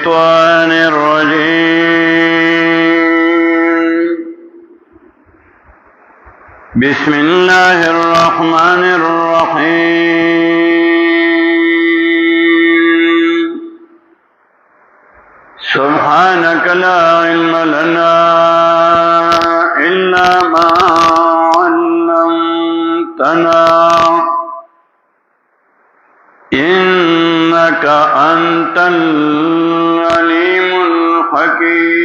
الشيطان الرجيم بسم الله الرحمن الرحيم سبحانك لا علم لنا إلا ما علمتنا إنك أنت العليم الحكيم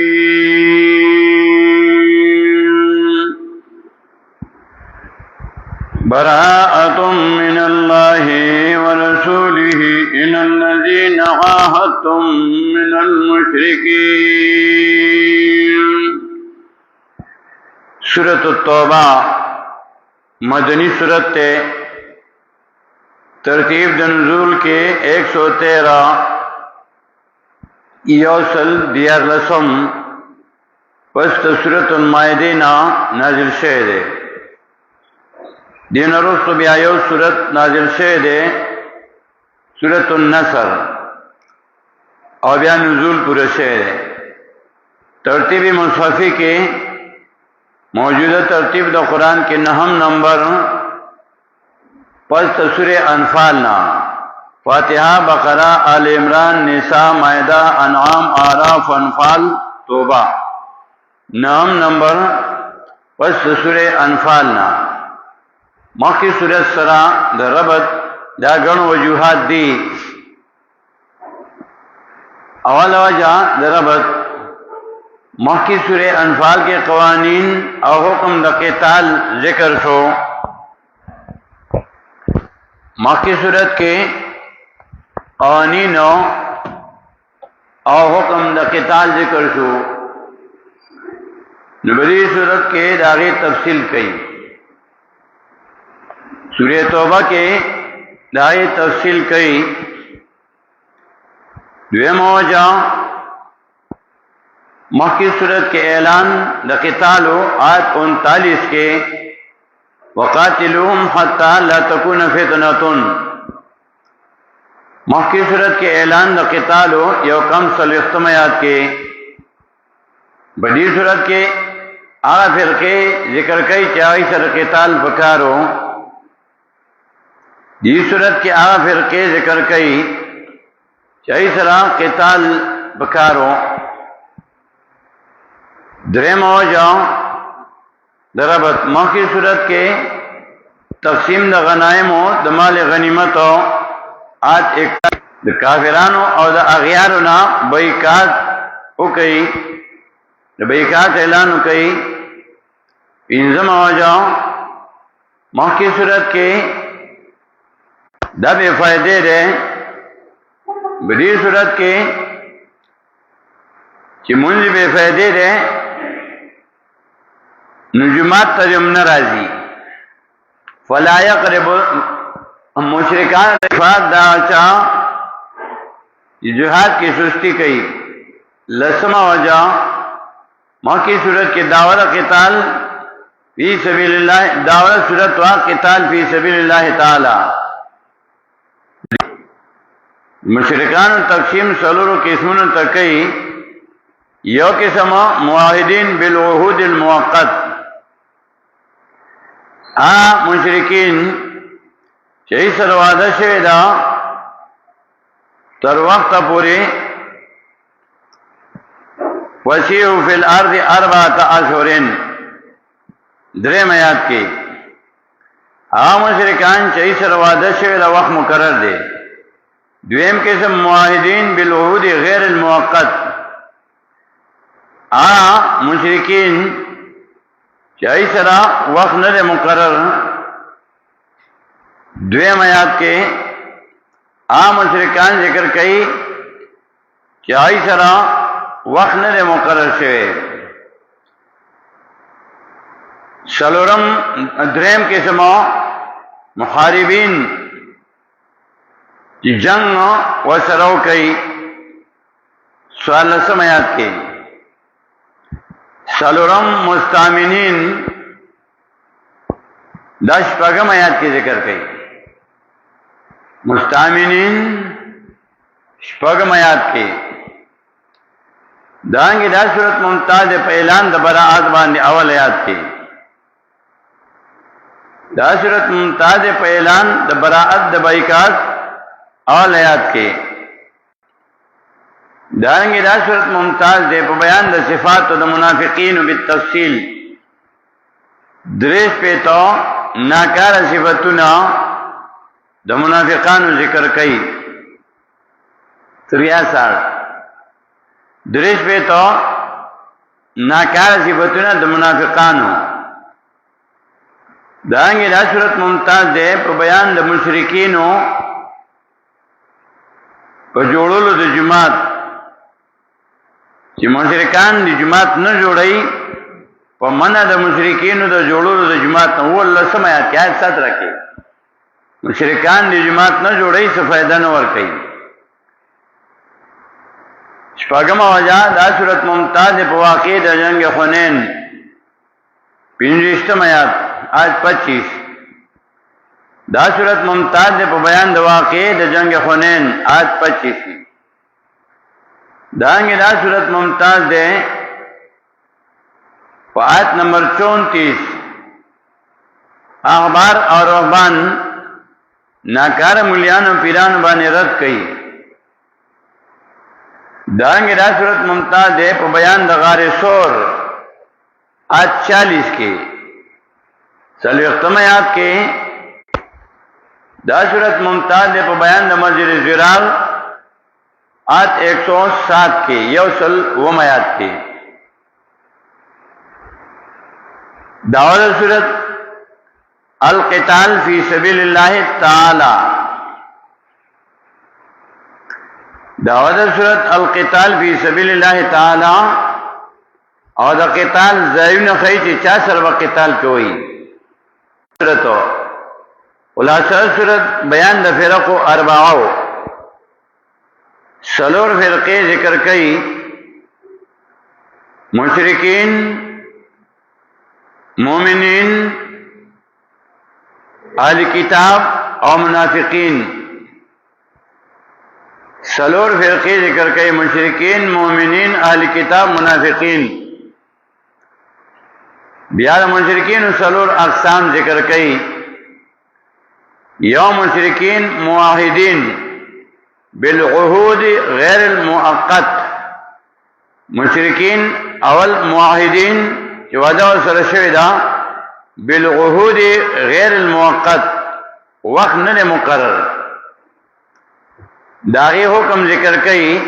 براءة من الله ورسوله إلى الذين عاهدتم من المشركين سورة التوبہ مدنی सूरत है। तरतीब नज़ूल के 113 योसल दियार लसम पस सूरतुल माइदा नाजिल शे दिन रुस्त बियायो सूरत नाजिल शे सूरतुन नसर और बिया नज़ूल पूरे शे तरतीबी मुसहफ़ी के मौजूदा तरतीब द कुरान के नहम नंबर पस सूरे अनफाल ना फातिहा बकरा आल इमरान निसा मायदा अनआम आराफ अनफाल तोबा नाम नंबर पस सूरे अनफाल ना मौकी सूरत सरा द रबत दा गण वजूहात दी अवल वजह द रबत मौकी सूरे अनफाल के कवानीन और हुक्म द क़िताल जिक्र शो मक्की सूरत के कवानीन और हुक्म द क़िताल जिक्र शो नबी सूरत के दागे तफसील कई सूरह तौबा के दागे तफसील कई दुए मौजा मक्की सूरत के ऐलान द क़ितालो आयत 39 के वक़ातिलूहुम हत्ता ला तकून फितनतुन मक्की सूरत के ऐलान द क़ितालो यो कम सलख्तमयात के बड़ी सूरत के आगा फ़िरक़े जिक्र कई चाही सर क़िताल बकारो दी सूरत के आगा फ़िरक़े जिक्र कई चाही सरा क़िताल बकारो द्रेम हो जाओ दरबत मौकी सूरत के तकसीम द गनाइम हो दमाल गनीमत हो आज एक द काफिरानो और द अगियारो ना बैकात हो कई द बैकात ऐलान हो कई इंजम हो जाओ मौकी सूरत के दबे फायदे रे बड़ी सूरत के चिमुंज बेफायदे रे नुजुमात तजम नाराजी फलाया करेब मुशरिकान दाचा जिहाद की सुस्ती कई लसमा वजह मौकी सूरत के दावत क़िताल फी सबीलिल्लाह दावत सूरत व क़िताल फी सबीलिल्लाह ताला मुशरिकान तकसीम सलूर किस्मों तकई यो किस्म मुआहिदीन बिल उहूद अल मुअक्कत मुशरिकीन चई सरवादा शेदा तर वक्त पूरे वसीउ फिल अर्द अरबात अशहुरिन द्रे मयात के मुशरिकान चई सरवादा शेदा वक्त मुकर्रर दे द्वेम किस्म मुआहिदीन बिल उहूद गैर अल मुअक्कत मुशरिकीन चाही सरा वक्त न दे मुकर्रर द्वेम आयात के मुशरिकान जिक्र कई चाही सरा वक्त न दे मुकर्रर से सलोरम द्रेम किस्म मुहारिबीन जंग व सरव कई सवाल आयात के सलोरम मुस्तामिनीन 10 पगम आयात की जिक्र कई मुस्तामिनीन पगम आयात के دانګي دا صورت ممتاز په اعلان د براءت باندې اول آیات کې دا صورت ممتاز په اعلان د براءت د بایکاټ اول آیات کې دانګي دا صورت ممتاز ده په بیان د صفات د منافقین بالتفصیل دریش په تو ناکار صفاتونه د منافقانو ذکر کړي 63 دریش په تو ناکار صفاتونه د منافقانو دانګي دا صورت ممتاز ده په بیان د مشرکینو په جوړولو د جماعت چې مشرکان د جماعت نه جوړي په منع د مشرکینو د جوړولو د جماعت نه ول سمیا کې سات راکې مشرکان د جماعت نه جوړي څه فائدہ نه ور کوي شپږم وجہ دا صورت ممتاز په واقع د جنگ حنین 25 آیات آیت 25 دا صورت ممتاز په بیان د واقع د جنگ حنین آیت 25 دانګي دا صورت ممتاز ده په آیت نمبر 34 اخبار اور رهبان ناکار مليانو پیرانو باندې رد کړي دانګي دا صورت ممتاز ده په بیان د غار سور آیت 40 کې سلوختم آیات کې دا صورت ممتاز ده په بیان د مسجد زرار آیت 107 کے یوصل ومیات کے دعوت صورت القتال فی سبیل اللہ تعالی دعوت صورت القتال فی سبیل اللہ تعالی اور دا قتال زائیون خیچی چا سر و قتال کوئی صورتو خلاصہ صورت بیان دا فرق و اربعو سلور فرقے ذکر کئی مشرکین مومنین اہل کتاب اور منافقین سلور فرقے ذکر کئی مشرکین مومنین اہل کتاب منافقین بیار مشرکین سلور اقسام ذکر کئی یو مشرکین معاہدین بالعهود غیر المؤقت مشرکین اول معاہدین چې وعده سره شوی دا بالعهود غیر المؤقت وقت نه مقرر داغه حکم ذکر کړي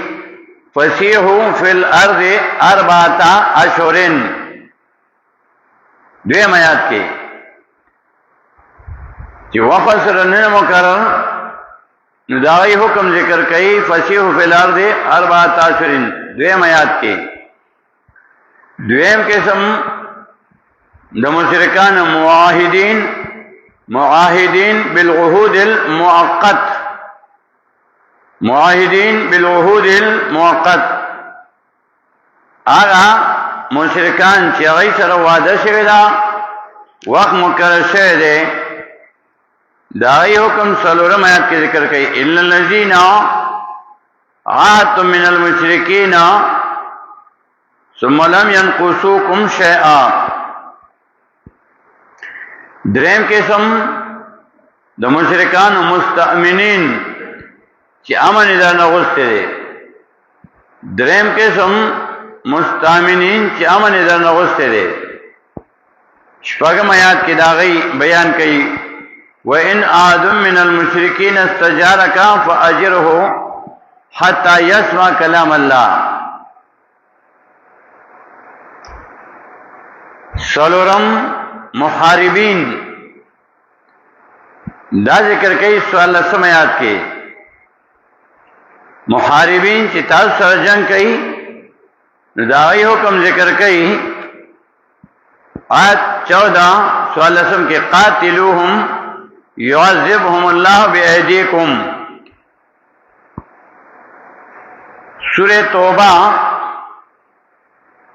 فسیحوا فی الارض 4 اشهر دویم آیات کې چې وقت سره نه مقرر ندائی حکم ذکر کئی فسیح فی الارض 4 اشہر دویم آیات کے دویم قسم د مشرکان معاہدین بالعہود المؤقت معاہدین بالعہود المؤقت آغا مشرکان چې هغه سره وعده شوی دا وقت مقرر شوی دی دائی حکم سلورم آیات کے ذکر کئی اِلَّا الَّذِينَ عَاهَدتُّم مِّنَ الْمُشْرِكِينَ ثُمَّ لَمْ يَنْقُصُوكُمْ شَيْئًا دریم قسم د مشرکان و مستأمنین چې امن در نغسته دے دریم قسم مستأمنین چې امن در نغسته دے شپږم آیات کې داغی بیان کئی وَإِنْ أَحَدٌ مِّنَ الْمُشْرِكِينَ اسْتَجَارَكَ فَأَجِرْهُ حَتَّى يَسْمَعَ كَلَامَ اللَّهِ سلورم محاربین دا ذکر کئی سوال سمیات کے محاربین چې تاسو سره جنگ کئی داغی حکم ذکر کئی آیت 14 سوال سم کے قاتلوہم یعذبهم اللہ بأیدیکم سورہ توبہ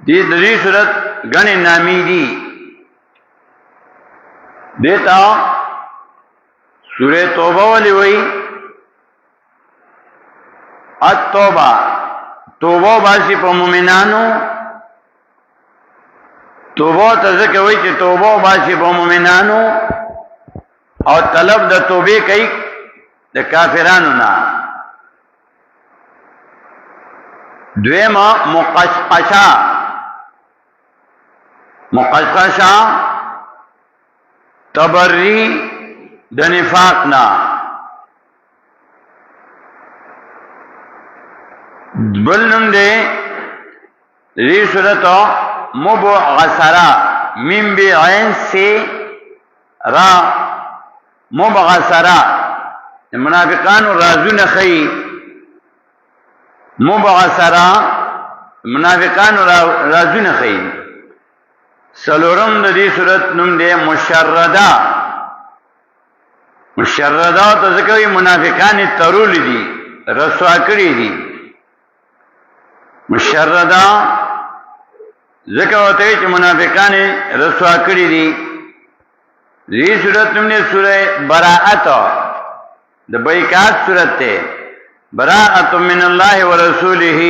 دی صورت گن نامی دی دیتا سورہ توبہ والی وئی التوبہ توبه باسی په مومنانو توبه ته ځکه وایي چې توبه باسی په مومنانو او طلب د توبې کوي د کافرانو نه. دویمه مقشقشا تبری د نفاق نه. بل نوم دی دې صورت مبعثرا میم بی عین سے را مبعثرا منافقانو رازونه خی مبعثرا منافقانو رازونه خی. سلورم د دې صورت نوم دی مشردا ته ځکه منافقان ترول دي رسوا کړی دي. مشردا ذکر ہوتا ہے کہ منافقان رسوا کری دی. یہ صورت نم نے سورہ براءت دا بائیکات صورت تے براءت من اللہ ورسولہ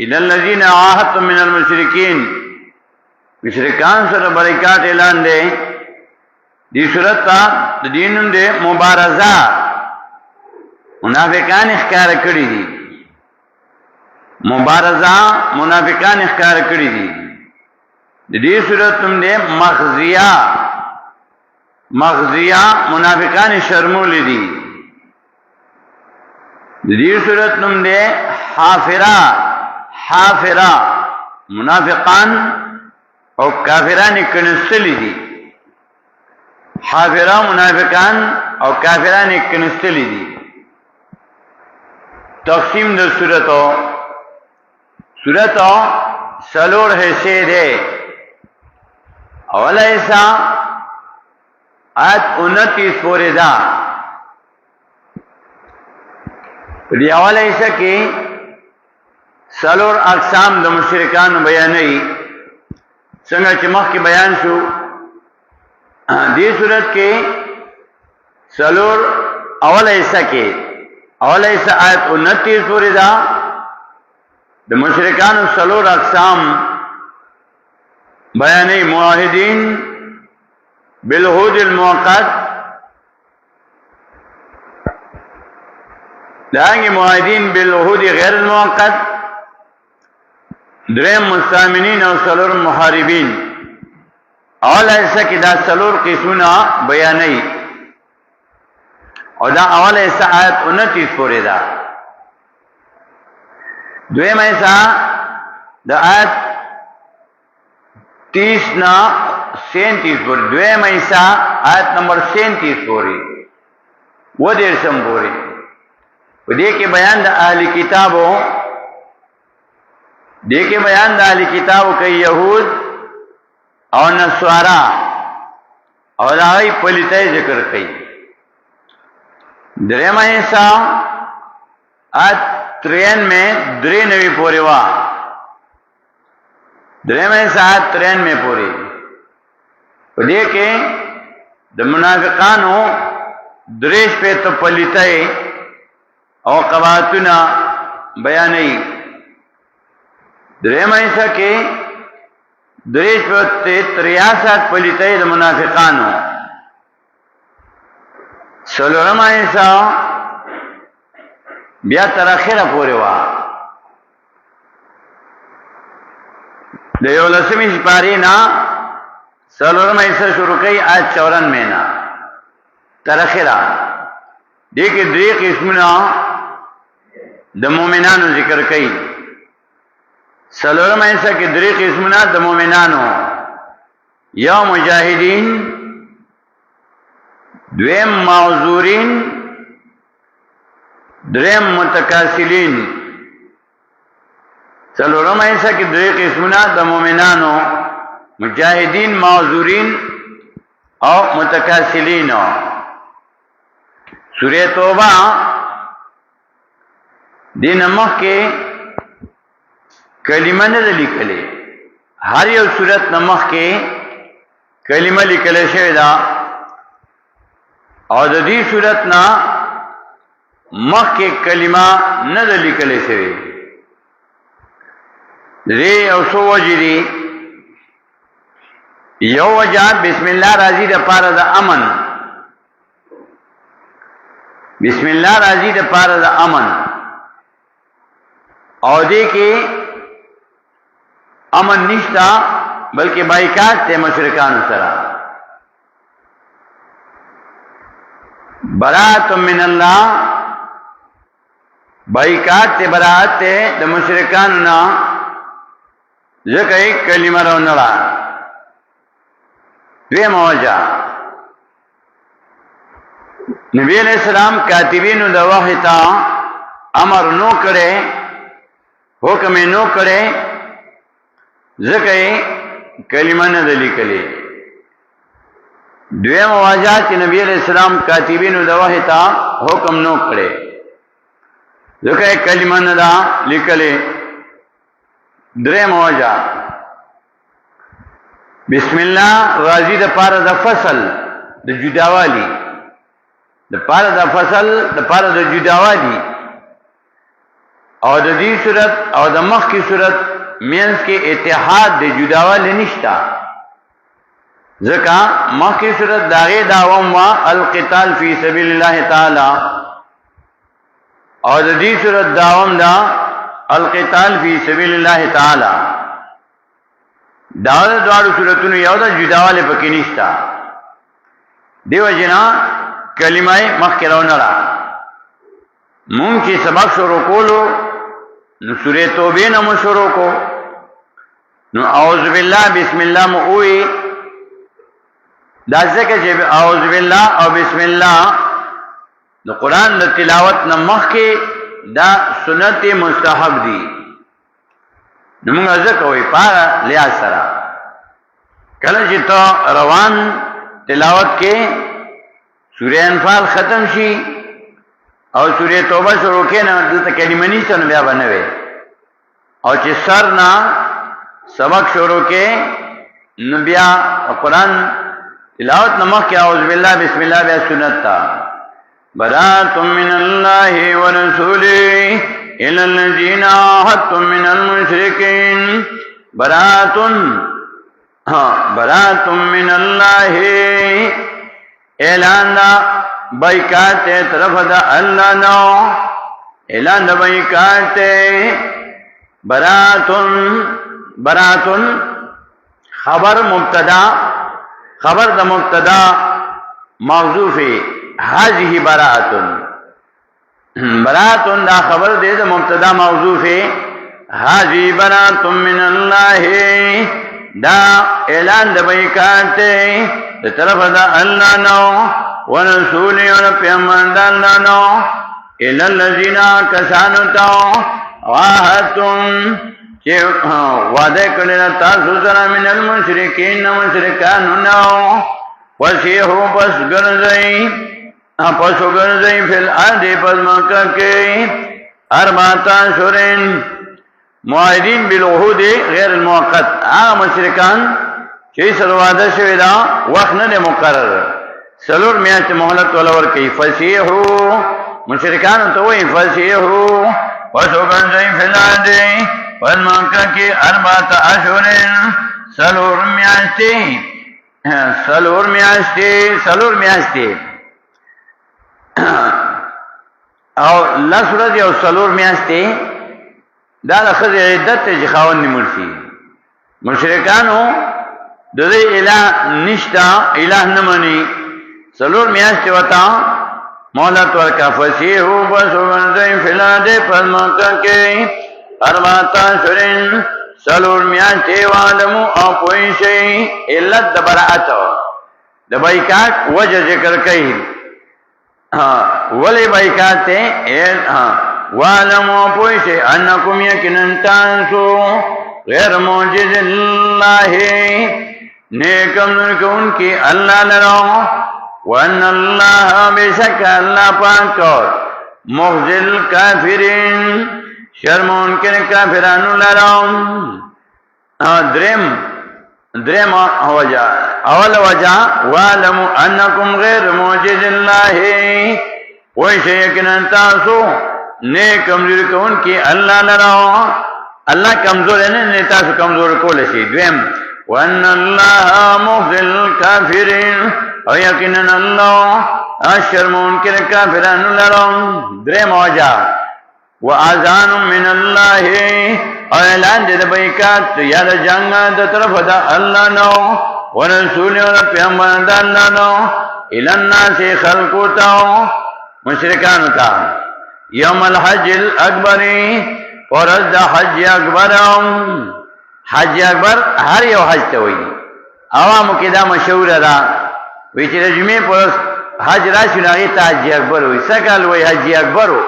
الی الذین عاہدتم من المشرکین. مشرکان سر بائیکات اعلان دے. دی صورت تا دین نم دے مبارزہ منافقان اخکار کری دی. مبارزہ منافقان اخکار کری دی. دی صورت نم دے مغزیہ منافقان شرمول دی. دی صورت نم دے حافرہ منافقان او کافران کنستلی دی. حافرہ منافقان او کافران کنستلی دی. تقسیم در صورتو سلور حصے دے. اولا حصہ آیت 29 پورے دا. دی اولا حصہ کی سلور اقسام د مشرکان بیانئی څنګه چې مخکې بیان شو. دی صورت کې سلور اولا حصہ کې اولا حصہ آیت 29 پورے دا د مشرکان سلور اقسام بیانی. معاہدین بالعہد المؤقت دائیں معاہدین بالعہد غیر المؤقت. دریم مستامنین او سلور محاربین. اول ایسا کی دا سلور قسمنا بیانی اور دا اول ایسا آیت 29 پورے دا. دویم ایسا دا آیت 30 نا 37 پوری. دویم ایسا آیت نمبر 37 پوری وہ دیرسم پوری. وہ دیکھے بیان دا اہلی کتابو کئی یہود اور نصارا اور آئی پلیتائی ذکر کئی. دریم ایسا آیت 93 پوری وا. دریم ایسا آیت 93 پوری. وہ دیکھے د منافقانو دریش پہ تو پلیتائی او قباطنا بیانی. دریم ایسا کہ دریش پہ 63 پلیتائی د منافقانو. سلورم ایسا بیا تر اخره پورې وا. د یو لسمی سپاری نا سلورم ایسا شروع کئی آیت 94 نا تر اخره. دیکھ دری قسمنا د مومنانو ذکر کئی. سلورم ایسا کہ دری قسمنا د مومنانو یا مجاہدین دویم معذورین دریم متکاسلین. سلورم ایسا کہ دری قسمنا د مومنانو مجاہدین معذورین او متکاسلین. سورہ توبہ دی نمخ کے کلمہ نه لیکلې. هر یو صورت نمخ کې کلمه لیکل شوی دا او د دې صورت نه مخ کې کلمه نه لیکل شوی. ری او سو وجی دی یو وجہ بسم اللہ راضی دا پارا دا امن بسم اللہ راضی دا پارا دا امن او دے کے امن نشتا بلکہ بائیکاٹ تے مشرکان سرا برات من اللہ بائیکاٹ تے برات تے دا مشرکان نا ذکر ایک کلمہ رو نڑا دوی موجہ نبی علیہ السلام کاتبین دا وحی تا امر نو کرے حکم نو کرے ذکر کلمہ ندلی کلے دوی موجہ چی نبی علیہ السلام کاتبین دا وحی تا حکم نو کرے ذکر کلمہ ندا لکلے درے موجہ بسم اللہ راضی دا پارا دا فصل دا جداوالی دا پارا دا فصل دا پارا دا جداوالی او دا دی صورت او دا مخ کی صورت مینس کے اتحاد دا جداوالی نشتا ذکا مخ کی صورت داغی داوام وا القتال فی سبیل اللہ تعالی او دا دی صورت داوام دا القتال فی سبیل اللہ تعالی داود دوارو صورتونو یو دا جداوالی پکی نشتا دیو جنا کلمہ مخیرو نرا مون چی سبق شروع کولو نو سورہ توبہ نمو شروع کو نو اعوذ باللہ بسم اللہ مؤوی دا ذکر چی اعوذ باللہ او بسم اللہ نو قرآن دا تلاوت نمخ کے دا سنت مستحب دی نمونگا ذکر ہوئی پارا لیا سرا کلچ تو روان تلاوت کے سورہ انفال ختم شی اور سورہ توبہ شروع کے نا دلتا کلمہ نیسا نبیا بنوے اور چی سر نا سبق شروع کے نبیا قرآن تلاوت نمخ کے اعوذ باللہ بسم اللہ بیا سنت تا برات من اللہ ورسولہ إلى الذين عاهدتم من المشركين برات من الله اعلان بائیکاٹ طرف دا اللہ نو اعلان دا بائیکاٹ برات خبر مبتدا خبر دا مبتدا موضوف هذه برات براتن دا خبر دے دا مبتدا موضوع ہے حاجی براتن من اللہ دا اعلان دا بائیکاٹ دا طرف دا اللہ نو ورسولی و پیغمبر دا اللہ نو الى الذین کسانو تاو واحدتم چی وعدے کرنا تاسو سرا من المشرکین مشرکانو نو وسیحو پس گرزئی پسو گرزئی فی الارض پس مکہ کے اربعتا شورین معاہدین بالعہود غیر الموقت مشرکان چی سروادہ شویدہ وقت ندے مقرر سلور میاشت محلت ولور کی فسیحو مشرکان تو وہی فسیحو پسو گرزئی فی الارض پس مکہ کے اربعتا شورین سلور میاشتی او لس ورځې او څلور میاشتې دا د ښځې عدت دی چې خاوند یې مړ شي مشرکانو د دې اله نشته اله نه مني څلور میاشتې ورته مهلت ورکړه فسیحو پس وګرځئ فی الارض پس مکه کې اربعتا شورین څلور میاشتې واعلموا او پوه شئ علت د براءت د بایکاټ وجه ذکر کوي ولی بائیکات وَعَلَمُوا پوشے انکم یکنن تانسو غیر موجز اللہ نیکم نرک ان کی اللہ لرو وَأَنَّ اللَّهَ بشک اللہ پاک مخزل کافرین شرمون کن کافرانو لرو درم وجہ اول وجہ وَعَلَمُوا أَنَّكُمْ غَيْرُ مُعْجِزِ اللَّهِ وَيْشَيَكِنَ تَاسُو نیک امریر کون کی اللہ لراو الله کمزور نه تاسو کمزور کول شي. دویم وان الله مخزي الكافرين او یقینا الله اشرمون کې کافرانو لرم. دریم وجه واذان من الله اعلان دې بیکات یا د جنگ د طرف د الله نو ورسول او پیغمبر د الله نو الى الناس خلقوا مشرکان تا یوم الحج الاکبر ورځ د حج اکبر. حج اکبر هر یو حج ته وایي. عوامو کې دا مشهور ده وی چې د جمعې پر حج راشي نو هغې ته حج اکبر وایي. سږکال وایي حج اکبر و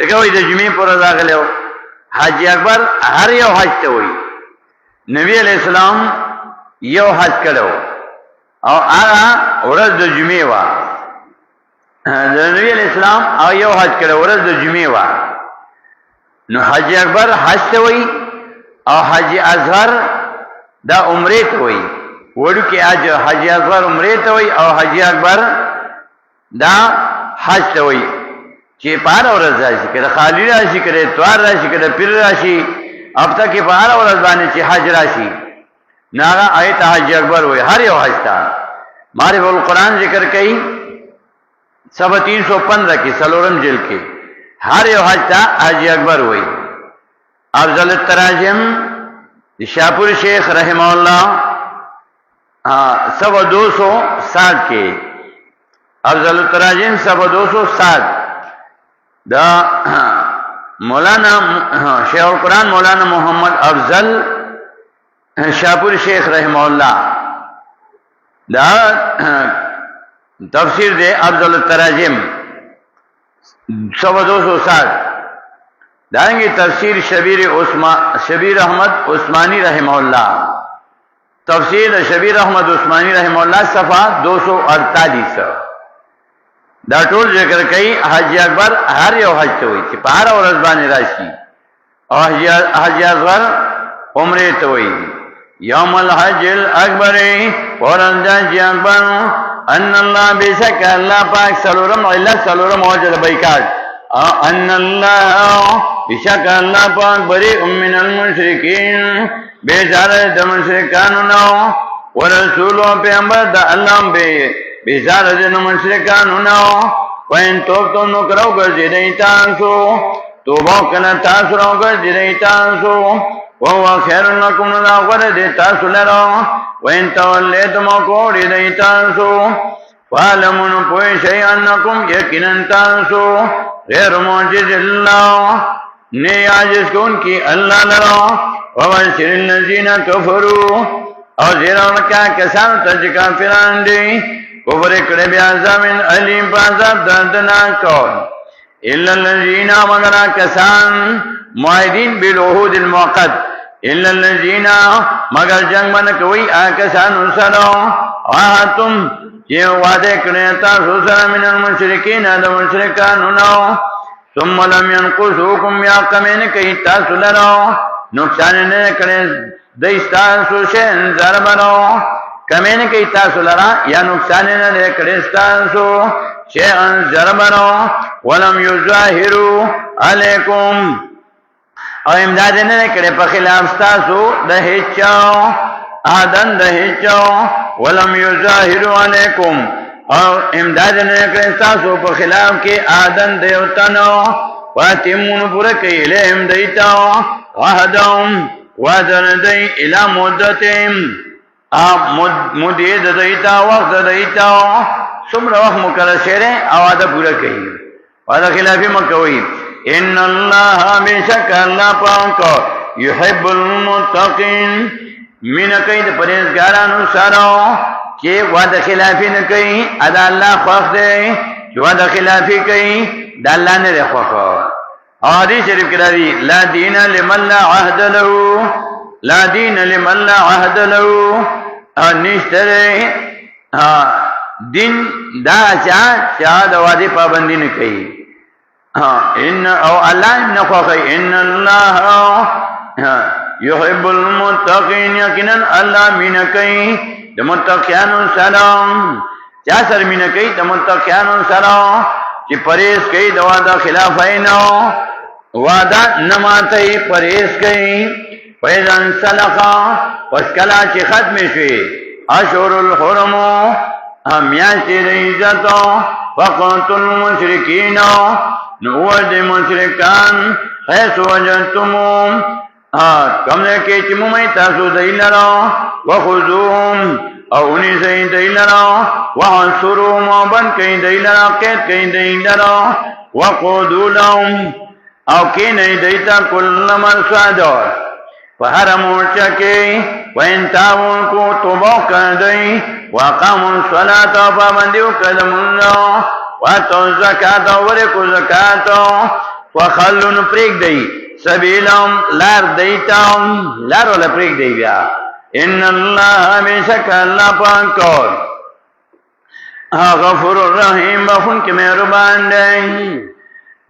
ځکه وایي د جمعې پر ورځ راغلی و. حج اکبر هر یو حج ته وایي. نبی علیہ السلام یو حج کړی او هغه ورځ د جمعې وه. د نبی علیہ السلام او یو حج کړی ورځ د جمعې وه. نو حج اکبر حج ته وایي او حج اصغر دا عمرې ته وایي. وړوکی حج اصغر عمرې ته وایي او حج اکبر دا حج ته وایي چې په هره ورځ راشي، که د خالي راشي، که د اتوار راشي، که د پیر راشي، هفته کې په هره ورځ باندې چې حج راشي نو هغه هغې ته حج اکبر وایي. هر یو حج ته معرف القرآن ذکر کوي صفحه 315 کې څلورم جلد کې هر یو حج ته حج اکبر وایي. افضل التراجم شاپور شیخ رحمه الله صفحه 260 کې افضل التراجم صفحه 260 دا مولانا شیخ القرآن مولانا محمد افضل شاپور شیخ رحمه الله دا تفسیر دے افضل التراجم صفحه 260. دائنگی تفسیر شبیر احمد عثمانی رحمہ اللہ تفسیر شبیر احمد عثمانی رحمہ اللہ صفحہ 248. دا ټول ذکر کئی حج اکبر هر یو حج ته وایي چې په هره ورځ باندې راشي او حج اصغر عمرې ته وایي. یوم الحج الاکبر ورځ د حج اکبر ان الله بشک الله پاک سلورم علت سلورم وجه بیکات ان الله بشک الله پاک بری من المشرکین بیزاره د مشرکانو نو ورسول او پیغمبر د الله به بیزاره د مشرکانو نو وین تو نو کرو ګرځي دی تاسو توبه کنه تاسو راو ګرځي تاسو وهو خیر لکم لا غره تاسو لرو وین تولیتم کوړی دی تاسو فعلمون پوی شئی انکم یقینا تاسو غیر معجز اللہ نی عاجز کون کی اللہ لرو وبشر الذین کفروا او زیر ورکا کسان تج کافران دی کفر کړه بیا عذاب علیم عذاب دردناک الا الذین مگر کسان معاهدین بالعهود المؤقت الا الذین مگر جنگ من کوي کسان سره واتم چې وعده کړی تاسو سره من المشرکین د مشرکانو نو ثم لم ينقصوكم یا کمن کوي تاسو لرو نقصان نه کړی دایستاسو شین ضربنو کمن کوي تاسو لرا یا نقصان نه کړی تاسو شین ضربنو ولم یظاهروا علیکم او امداد نه کړي په خلاف تاسو د هیڅو آدم د هیڅو ولم یظاهروا علیکم او امداد نه کړي تاسو په خلاف کې آدم دیوتانو واتمون پور کوي لهم دیتا وحدهم وذن دی الی مدتهم مدید دیتا وقت دیتا څومره وخت مقرر شوی او ادا پورا کوي ودا خلافی مکوي. ان الله بشک الله پاک يحب المتقين من کید پرهیزګارانو سره چې وعده خلافی نه کوي ادا الله خوښ دی چې وعده خلافی کوي د الله نه خوښ. حدیث شریف کې راځي لا دین لمن لا عهد له لا دین لمن لا عهد له نشتره دین دا چا د وعده پابندی نه کوي. ان او الله نخوخي ان الله يحب المتقين يقينا الله مینکای د متقینو سلام چا سر مینکای د متقینو سلام چې پرهیز کوي د وعده خلاف نه وعدہ نماتی پریز گئی فیضن سلقا پس کلا چی ختم شوی اشور الحرمو میاشتی ریزتو فقط المشرکین نوود مشرکان حیث وجدتمو کم دکی چی ممی تاسو دیلرو وخذوهم او نیسی دیلرو وحصروهم او بند کئی دیلرو قید کئی دیلرو وقودو لهم او کینی دیتا کل مرصادو فهر مورچا کی وانتاون کو توبو کردئی وقاموا الصلاة فابندیو کدم اللہ واتو زکاة ورکو زکاة وخلون پریک دی سبیلهم لار دیتاهم لار والا پریک دی بیا ان اللہ بیشک اللہ پاکور غفور الرحیم بخون کے مہربان دی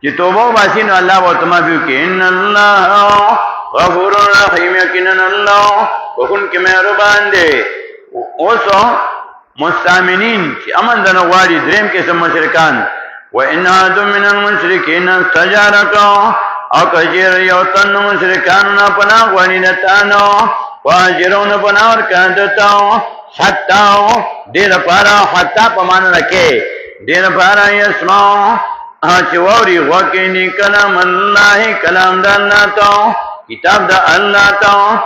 چی توبو باسینو اللہ واتما بیو کی ان اللہ غفور الرحیم یقینن اللہ بخون کے مہربان دی اوسو مستامنین چی امن دنو غواری دریم قسم مشرکان وَإِنْ عَادٌ مِّنَ الْمُشْرِكِينَ اسْتَجَارَكَ او کجیر یوتن مشرکانونا پناہ غوانیدتانو واجرون پناہ ورکاندتاو حتاو دیر پارا حتا پمانا رکے دیر پارا یسماو چواری غوکینی کلام اللہ کلام دا اللہ تاو کتاب دا اللہ تاو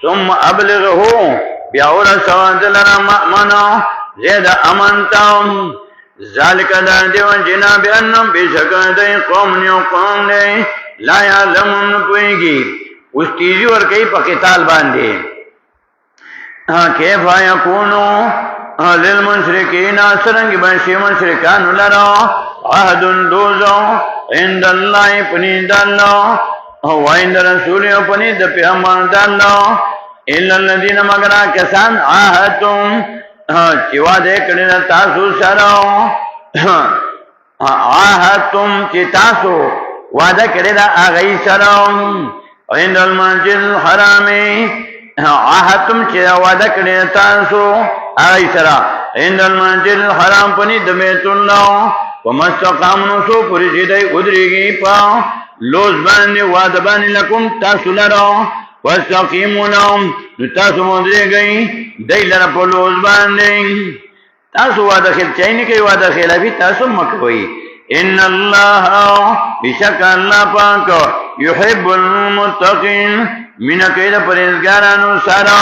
ثم ابلغہو بیاور سواد لنا مأمنو زید امن تاو ذالک دا دیو جنا بیانم بیشکر دی قوم نیو قوم دی لا یعلمون پوئیگی اس تیزی ورکی پا قتال باندے کیفا یکونو للمشرکین سرنگ بنشی مشرکان لرو عہد دوزو عند اللہ پنید اللہ وعند رسولی پنید پیغمبر اللہ الا الذین مگرہ کسان عہدتم چی وعدے کرنا تاسو سرو عہدتم چی تاسو وعدہ کرنا آغی سرو عند المسجد الحرامی عہدتم چی وعدہ کرنا تاسو آغی سرو عند المسجد الحرام پنید بیت اللہ ومستقام نسو پوری سیدھائی ادریگی پا لوز باندی وعدہ باندی لکم تاسو لرو واستقیموا لهم تاسو مدرے گئی دی لرا پلوز باندے تاسو وعدہ خیل چاہینے کئی وعدہ خیل ابھی تاسو مکوئی ان اللہ بشک اللہ پاک یحب المتقین من قید پریزگارانو سارا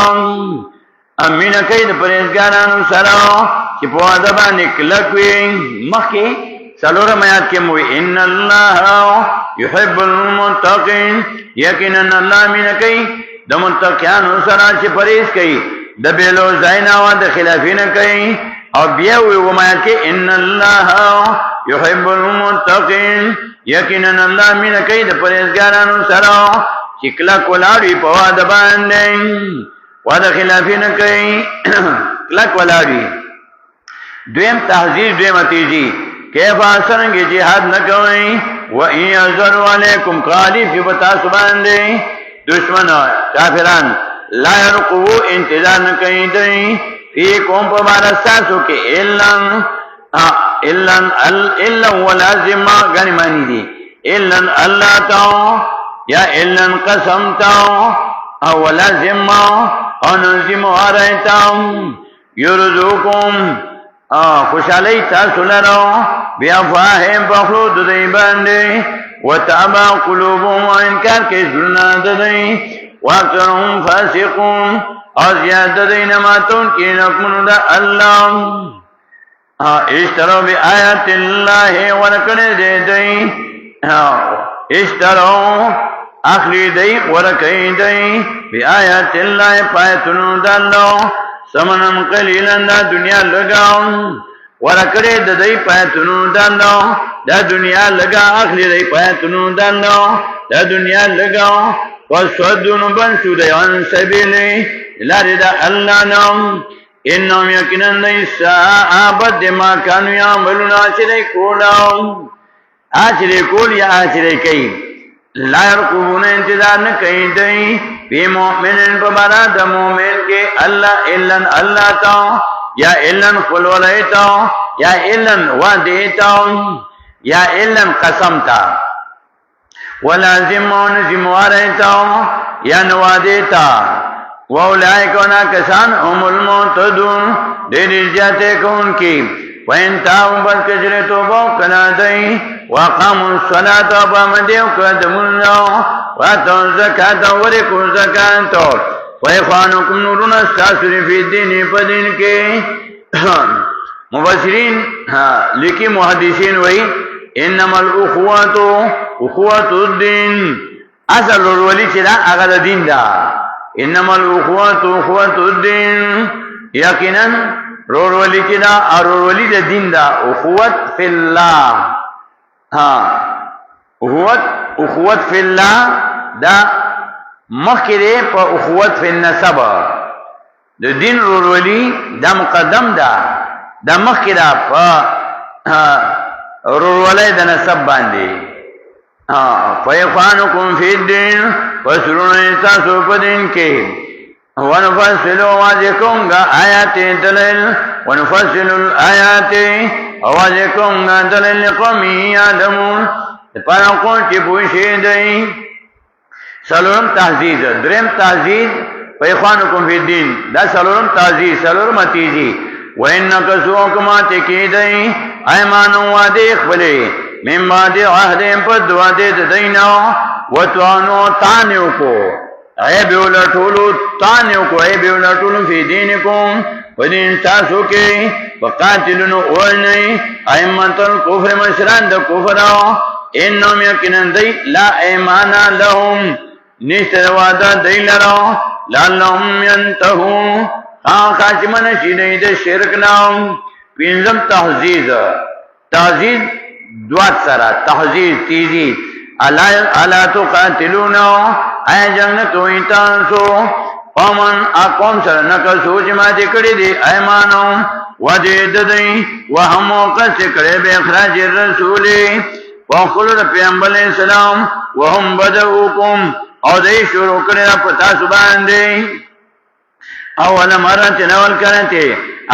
من قید پریزگارانو سارا چی پو وعدہ باندے کلکوئی مخی سلورہ میات کے موئی ان اللہ یحب المتقین یقیناً اللہ من کئی دا متقیانو سرا چی پریز کئی دا بیلو زائناوا دا خلافین کئی اور بیاوی ومایت کے ان اللہ یحب المتقین یقیناً اللہ من کئی دا پریزگارانو سرا چی کلک ولاڑی پوا دا باندیں ودا خلافین کئی کلک ولاڑی دویم تحذیر دویم تیزی کیفا سرنگی جہاد نکوئی وَإِنْ يَظْهَرُوا عَلَيْكُمْ غالب فی بتا سبان دے دشمن کافران لا يرقبو انتظار نکئی دیں فی قوم پا بارستاسو کے اِلَّا وَلَازِمَا گانی مانی دی اِلَّا اللہ تاو یا اِلَّا قسم تاو وَلَازِمَا ونظم آرائی تاو یرزوکم خوشحالی تاسو لرو بیافواہم پخلو ددائی باندے وتعبا قلوبهم انکار کے ظلنا ددائی واکثرهم فاسقون اور زیاد ددائی نماتون کی نکمن دا اللہ اشترو بی آیات اللہ ورکڑے دے دائی اشترو اخلی دائی ورکڑی دائی بی آیات اللہ پایتنو دا اللہ سمنم قلیلن دا دنیا لگاؤ ورکڑے دا دی پایتنو دانو دا دنیا لگا اخلی دی پایتنو دانو دا دنیا لگاؤ وصدون بنسو دی عن سبیلی لاری دا اللہ نام انہم یکنن دی سآبت دی ما کانو یعملون آچرے کولاؤ آچرے کول یا آچرے کئی لا يرقبون انتظار نکئی دئی فی مومن پبارا دا مومن کے اللہ الا اللہ تاو یا الا خلولی تاو یا الا وعدی تاو یا الا قسم تا ولازم ذمواريتا یا نوادیتا واولائکونا کسان هم المعتدون دیر جاتے کون کی وین تاؤں بس کجرے توبو کنا دئی وقاموا الصلاة وبامدیو قدمنا واتوا الزکاة ورکو زکاة وإخوانكم نورون استاسر فی الدین پدین کے مفسرین لکی محدثین وی انما الاخوات اخوات الدین اصل الولی چرا اغد دین دا انما الاخوات اخوات الدین یقینا رولی چرا رولی دا دین دا اخوت فی اللہ اخوت فی اللہ دا مخکره په اخوت فی النسب د دین رولی دا مقدم دا مخکره په رولی د نسب باندې فیخوانکم فی الدین فسرون ایتاسو پا دین کے ونفصلو واضحکونگا آیات دلیل ونفصل الآیات واضحکونگا دلیل قومی آدمون پانکون چی پوشی دی سلورم تحزیز درم تحزیز فیخوانکم فی الدین دا سلورم تحزیز سلورم تیزی وَإِنَّكَ سُوَكُمَا تَكِيدَيْ اَيْمَانُ وَادِخْ بَلِي من بعد عهدهم پد وعده دینا وتوانو تانیو کو عیب اولٹولو تانیو کو عیب اولٹولو فی دینکم ودین تاسو کے وقاتلنو اولنی ایمت الکفر مشران دا کفراو انہم یکنن دی لا ایمانا لهم نیست وعده دی لراو لعلهم ینتہون خاچمن شیدئی دا شرکناو پینزم تحزیز دوات سرا تحزیز تیزی علا تو قاتلونو اے جنگ نکوئی تانسو قومن اقوم سر نکسو جما دکڑی دی ایمانو ودید دی وہمو قص کرے بے اخراج الرسولی وخلو پیغمبر علیہ السلام وهم بدعوکم او دی شروع کرے پتا سبان دی اول مرت نول کرتے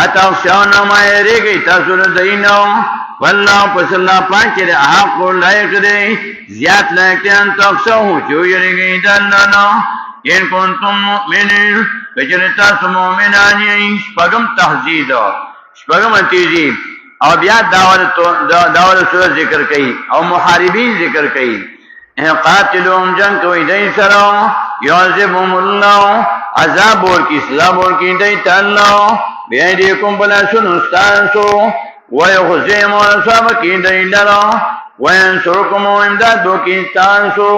اتاکشاونا مائے رے گئی تاثر دینو واللہ پس اللہ پاک چرے حق کو لائق دے زیاد لائق دے انتاکشاو جو یرے گئی دلنا ان کنتم مؤمنین کچرے تاس مومنانی شپگم تحزید شپگم تیزی او بیاد داول سورت ذکر کئی او محاربین ذکر کئی قاتلهم جنگ کوئی دی سرو یعذبهم اللہ عذاب اور کی سلاب اور کی دیتا اللہ بیدیکم بلا سنستانسو ویخزیم ورساب کی دی لرا وینسرکم و امدادو کی تانسو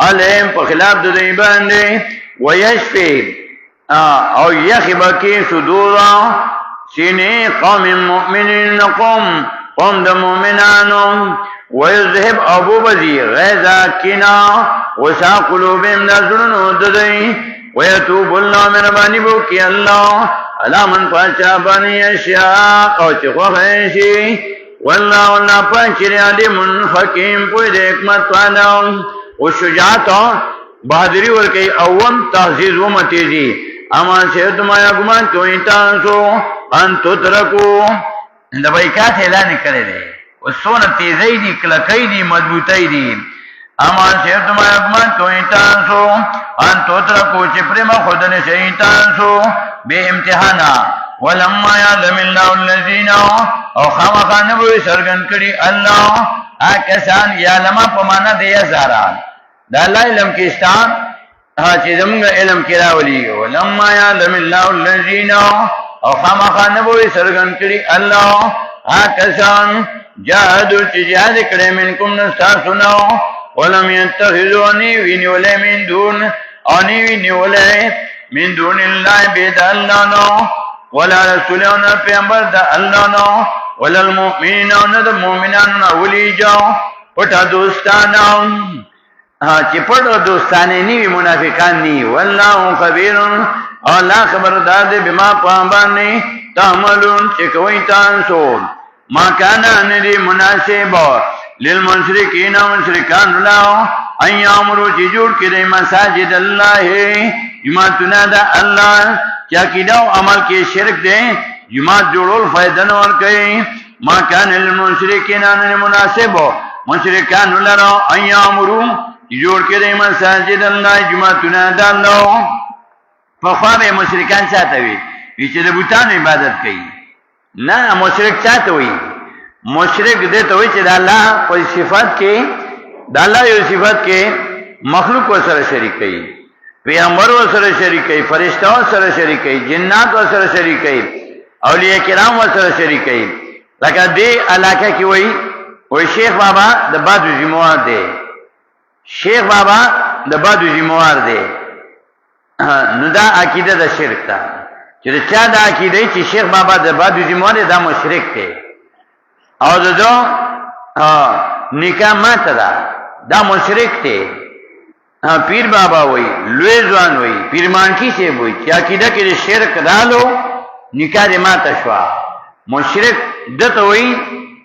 علیم پخلاف دی باندے ویشفی او یخب کی صدورا سینی قوم مؤمنین قوم دا مومنانو ویذهب ابو بزی غیزا کنا وسا قلوبهم نظرنو ددئی ویتوب اللہ مربانی بو کی اللہ علامن پاچا بانی اشیاء او چخوخ ایشی واللہ پاچر علیم حکیم پوید حکمت والا وشجاعت بہادری ورکی اوم تحزیز و متیزی امان سے تمہایا گمان کوئی تانسو ان تترکو دبائکات اعلان کرے دے سونا تیزی دی کلکی دی مضبوطی دی امان سے تمہایا گمان کوئی تانسو ان تترکو چپرم خودن شیطانسو بے امتحانا ولما یعلم اللہ الذین او خامخا نبوی سرگن کری اللہ آکسان یعلم پمانا دیا زاران دا اللہ علم کستان چیزمگا علم کراولی ولما یعلم اللہ الذین او خامخا نبوی سرگن کری اللہ آکسان جاہدو چجہد کرے منکم نستا سناو ولم يتخذوا نیوی نیولے من دون آنیوی نیولے من دون اللہ بید اللہ نو ولا رسولون پیغمبر دا اللہ نو ولا المؤمنین دا مومنان اولی جاو پٹا دوستانا چی پٹا دوستانے نیوی منافقان نی واللہ خبیر اللہ خبردار دے بما پامبانی تعملون چکوئی تانسون ما کانا ندی مناسب للمشرکین مشرکان اللہ ان یامرو چی جوڑ کرے مساجد اللہ جماعتنا دا اللہ چاکی داو عمل کے شرک دے جماعت جوڑول فائدن اور کئی ما کان للمشرکین مناسب مشرکان اللہ ان یامرو جوړ کړي مساجد الله جمعتونه د الله په خوا به مشرکان چاته وي چې د بوتانو عبادت کوي نه مشرک چاته وي مشرک دې ته وي چې د الله په صفات کې د الله یو صفات کې مخلوق سره شریک کوي پیغمبر سره شریک کوي فرشتو سره شریک کوي جنات سره شریک کوي اولیاء کرام سره شریک کوي لکه دې علاقه کې وای شیخ بابا د بادو ذمہوار دی شیخ بابا د بادو ذمہوار دی نو دا عقیده د شرک ده چې چا دا عقیده چې شیخ بابا د بادو ذمہوار دی دا مشرک دی او دو نکاح ماته دا مشرک دی پیر بابا وای لوی ځوان وای پیر مانکی سی وای چې عقیده کې شرک رالو نکاح دې ماته شو مشرک دته وای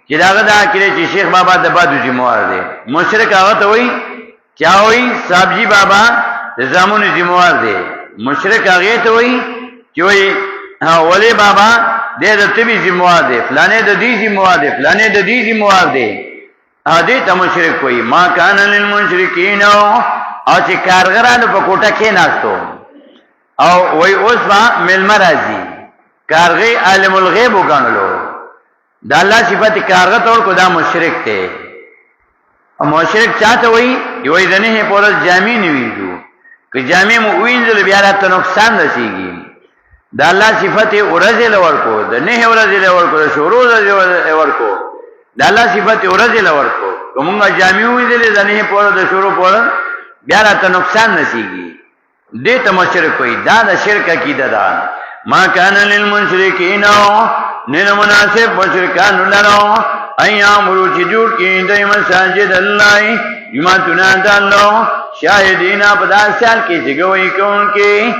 چې داغه دا عقیده چې شیخ بابا د بادو ذمہوار دی مشرک هغه ته وای چا وای صاحبجی بابا د زامن ذمہوار دی مشرک هغه ته وای چې وای ولی بابا د تبي ذمہوار دی فلانه د دې ذمہوار دی فلانه د دې ذمہوار دی هدي ته مشرک وای ما کان للمشرکین او چې کارګرانو په کوټه کې ناستو او وای اوس با ملما راځي کارغي عالم الغیب وګڼلو دا الله صفات کارغه تور کو دا مشرک دی او مشرک چاته وای یوې دنه په ورځ جامع نیویږي که جامع مو وینځل بیا راته نقصان رسیږي دا الله صفات ورځ لور کو د نه ورځ لور کو شروع لور کو دا الله صفات ورځ لور کو کومه جامع وینځل دنه په ورځ د شروع په بیا راته نقصان نشيږي دې ته مشرک وي دا د شرک عقیده ده ما کان للمشرکین نه مناسب مشرکان لرو ایامرو چې جوړ کړي د مساجد الله جمعتونه د الله شاهدین په داسال کې چې ګوي کون کې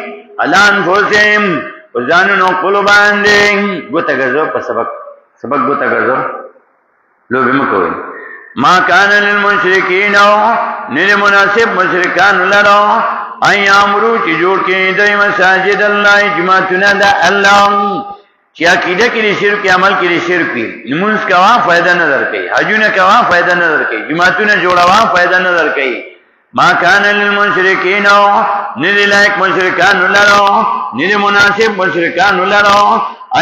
الان فوسم ځانونو خپل باندې ګوته ګرځو په سبق ګوته ګرځو لوبه مکوئ ما کان للمشرکین نه مناسب مشرکان لرو ایامرو چې جوړ کړي د مساجد الله جمعتونه د الله چې عقیده کې شرک عمل کې شرک نمونځ کوا فائدہ نه درکې حجونه کوا فائدہ نه درکې جمعتونه جوړوا فائدہ نه درکې ما کان للمشرکین نه لایق مشرکان لرو نه مناسب مشرکان لرو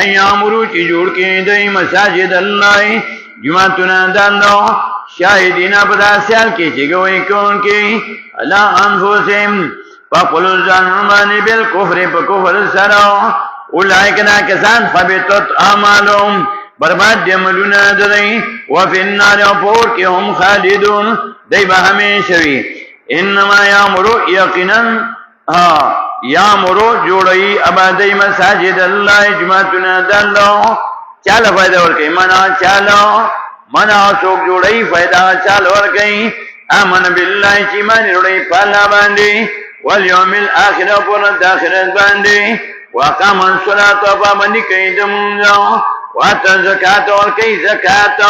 ایامرو چې جوړ کړي د مساجد الله جمعتونه د الله شاهدین په داسال کې چې ګوي کون کې الا انفسهم فقل ظنوا بالکفر په کفر سره اولئک نا کسان فبتت اعمالهم برباد دي عملونه درې وفي النار اور کې هم خالدون دای به همیشه وي انما یامرو یقینا یامرو جوړي ابادی مساجد الله جمعتونه د الله چاله فائدہ ورکړي منا څوک جوړي فائدہ چاله ورکړي امن بالله چې من جوړي په الله باندې والیوم الاخر پر د اخرت باندې وقام الصلاه فمن كيدم واتزكات وركي زكات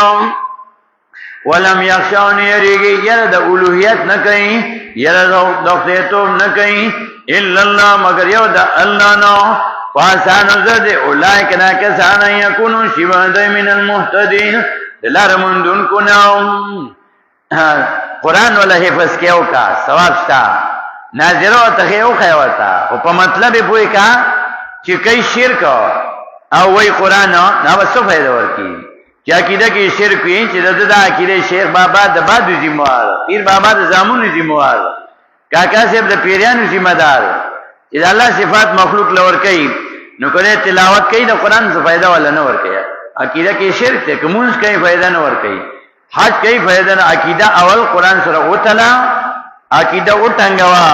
ولم يخشون يريغي يرد اولوهيت نكاي يرد دوختو نكاي الا الله مگر يود الله نو فاسان زد اولئك ناكسان يكونوا شهداء من المهتدين دلار مندون كناو قرآن ولا حفظ کیو کا ثواب شتا ناظرو تخیو خیوتا او په مطلب پوي کا چې کای شرک او وای قرآن نو وسو فائدہ ورکی چې عقیده کې شرک وي چې د عقیده شیخ بابا د بادو ذمہوار پیر بابا د زامونو ذمہوار کاکا صاحب د پیرانو ذمہ دار چې الله صفات مخلوق لور کوي نو کله تلاوت کوي د قرآن څخه فائدہ ولا نه ور کوي عقیده کې شرک ته کومز کوي فائدہ نه ور کوي حج کوي فائدہ نه عقیده اول قرآن سره وتلا عقیده وټنګوا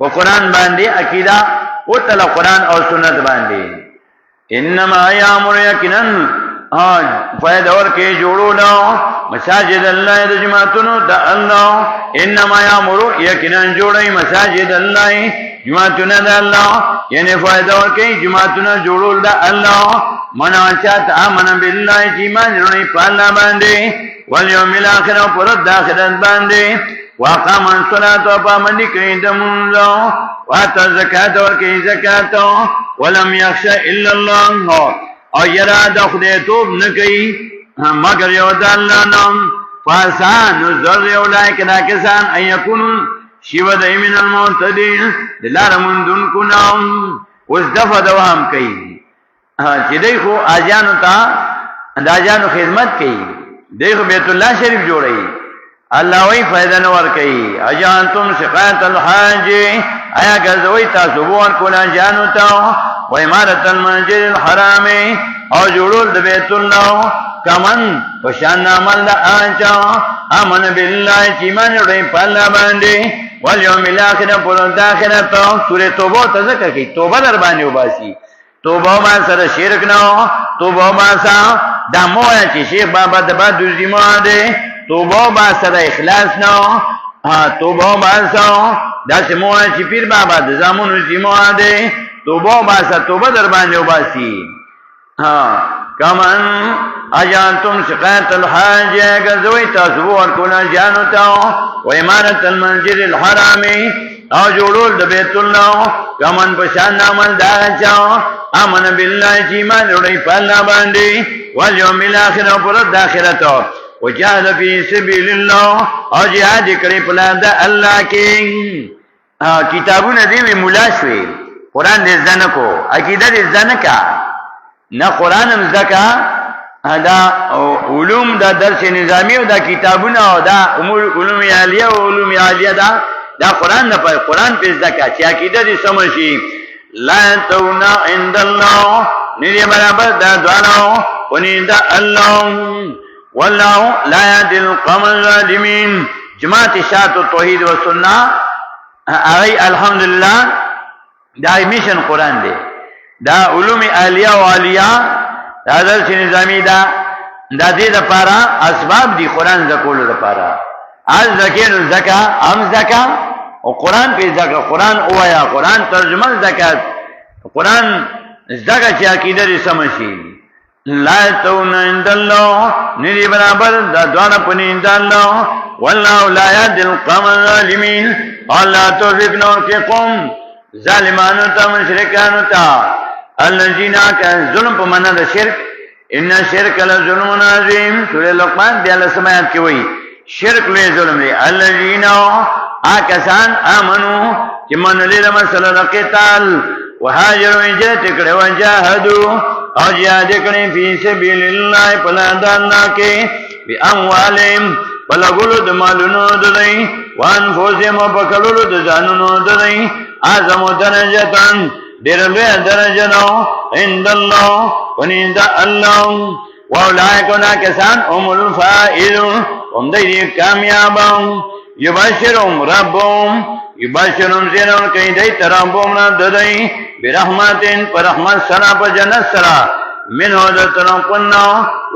او قرآن باندې عقیده وتلا قرآن او سنت باندې انما یامر یقینا فائدہ ور کې جوړولو مساجد الله د جماعتونو د الله انما یامر یقینا جوړي مساجد الله جماعتونو د الله یعنی فائدہ ور کې جماعتونو جوړول د الله منا چات امن بالله چې ایمان لري په الله باندې والیوم الاخر پر د اخرت باندې وقام الصلاه فمن كيدم واتى الزكاه وركي زكاه ولم يخشى الا الله او یرا د خدای توب نه کوي مگر یو د الله نام فاسان نزر اولئک دا کسان ان یکونو شیو دای من المعتدین دلار مندون کنام اوس دفع دوام کوي چې دی خو اجانو ته د اجانو خدمت کوي دی خو بیت الله شریف جوړي الله وی فائدہ نور کوي اجانتم سقات الحاج آیا ګرځوي تاسو ور کولا جانو ته و امارت المسجد الحرام او جوړول د بیت الله کمن پشان عمل دا آنچا امن بالله چې ایمان وړي په الله باندې والیوم الاخر پر داخله ته سورۃ توبه ته ذکر کوي توبه در باندې وباسي توبه ما سره شرک نه توبه ما سره د موه چې شیخ بابا د بعد ذمہ ده توبه ما سره اخلاص نه توبه ما سره د سموه چې پیر بابا د زمونو ذمہ ده توبه ما سره توبه در باندې وباسي کمن اجانتم شقات الحاج گزوی تاسو ورکولا جانو تاو و امارت المسجد الحرام او جوړول د بیت الله کمن پشان عمل دا چاو امن بالله چې ایمان وړي په الله باندې والیوم الاخر پر د آخرت او جهاد فی سبیل الله او جهاد کړي په لار د الله کې کتابونه دی مولا شوي قران دې ځنه کو عقیده دې ځنه کا نه قرانم زکا دا علوم دا درس نظامی او دا کتابونه او دا امور علوم عالیه او علوم عالیه دا قران نه پای قران په زکا چې عقیده دې سمشي لا تونا عند الله نری برابر دا دوانو ونید الله والله لا يهدي القوم الظالمين جماعت اشاعت التوحید و سنت ای الحمدلله دا میشن قران دی دا علوم عالیه او عالیه دا درس نظامی دا دې لپاره اسباب دي قران زکول لپاره از ذکر زکا ام زکا او قران په زکا قران اوایا قران ترجمه زکات قران زکا چې عقیده دې سمشي لا تون عند الله ندی برابر دا دوانه پنی الله والله لا يهدي القوم الظالمين الله توفیق نور کې قوم ظالمانو ته مشرکانو ته الذين كان ظلم په معنا د شرک ان الشرك لظلم عظیم سورۃ لقمان د الله سمات کې وایي شرک لوی ظلم دی الذين اكسان امنو چې منلې د مسله د قتال وهاجروا هجرت کړه وجاهدوا او جهاد کړي په سبیل الله په لار د الله کې باموالهم بلغلو د مالونو دلای وان فوزهم په کلو د ځانونو دلای اعظم درجتان ډېر لوی درجه نو عند الله ونید الله واولائکنا کسان هم الفائزون هم دې کامیاب یبشرهم ربهم یبشرهم زینون کوي دې ترابوم نه ددای برحمتین پر رحمت سره په جنت سره منه د ترپنا